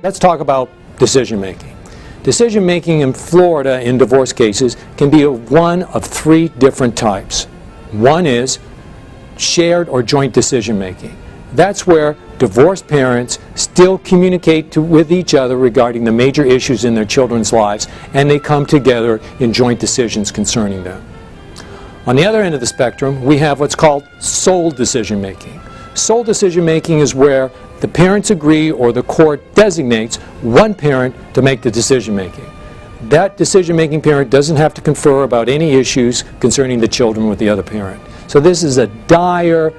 Let's talk about decision making. Decision making in Florida in divorce cases can be one of three different types. One is shared or joint decision making. That's where divorced parents still communicate with each other regarding the major issues in their children's lives, and they come together in joint decisions concerning them. On the other end of the spectrum, we have what's called sole decision making. Sole decision making is where the parents agree or the court designates one parent to make the decision making. That decision making parent doesn't have to confer about any issues concerning the children with the other parent. So this is a dire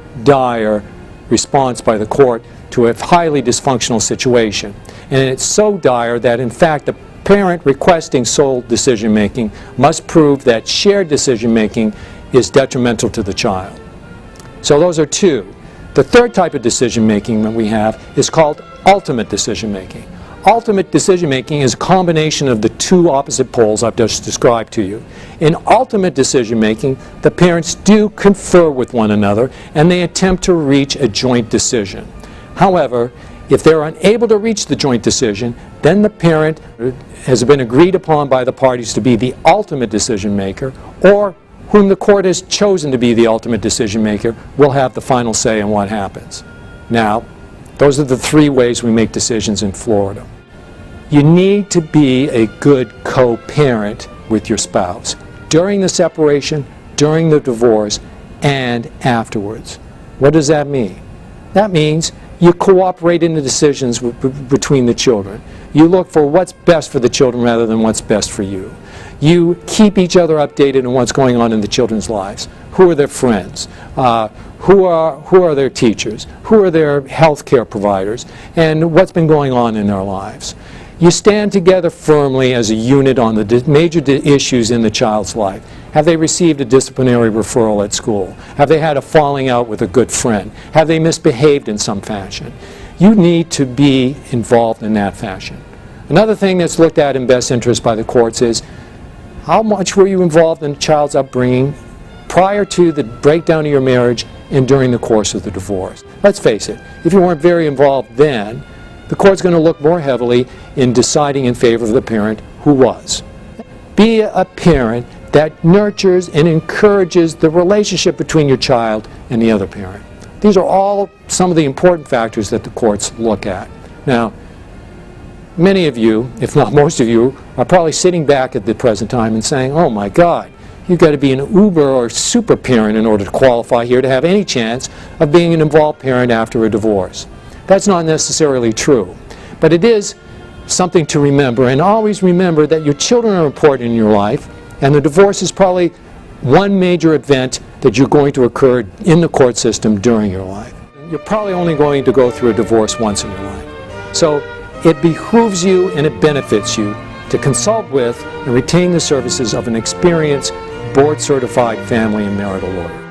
response by the court to a highly dysfunctional situation. And it's so dire that in fact the parent requesting sole decision making must prove that shared decision making is detrimental to the child. So those are two. The third type of decision making that we have is called ultimate decision making. Ultimate decision making is a combination of the two opposite poles I've just described to you. In ultimate decision making, the parents do confer with one another and they attempt to reach a joint decision. However, if they're unable to reach the joint decision, then the parent has been agreed upon by the parties to be the ultimate decision maker, or whom the court has chosen to be the ultimate decision maker will have the final say in what happens. Now, those are the three ways we make decisions in Florida. You need to be a good co-parent with your spouse during the separation, during the divorce, and afterwards. What does that mean? That means you cooperate in the decisions between the children. You look for what's best for the children rather than what's best for you. You keep each other updated on what's going on in the children's lives. Who are their friends? Who are their teachers? Who are their health care providers? And what's been going on in their lives? You stand together firmly as a unit on the major issues in the child's life. Have they received a disciplinary referral at school? Have they had a falling out with a good friend? Have they misbehaved in some fashion? You need to be involved in that fashion. Another thing that's looked at in best interest by the courts is how much were you involved in the child's upbringing prior to the breakdown of your marriage and during the course of the divorce. Let's face it, if you weren't very involved then, the court's going to look more heavily in deciding in favor of the parent who was. Be a parent that nurtures and encourages the relationship between your child and the other parent. These are all some of the important factors that the courts look at. Now, many of you, if not most of you, are probably sitting back at the present time and saying, oh my God, you've got to be an uber or super parent in order to qualify here to have any chance of being an involved parent after a divorce. That's not necessarily true, but it is something to remember, and always remember that your children are important in your life, and the divorce is probably one major event that you're going to occur in the court system during your life. You're probably only going to go through a divorce once in your life. So it behooves you and it benefits you to consult with and retain the services of an experienced, board-certified family and marital lawyer.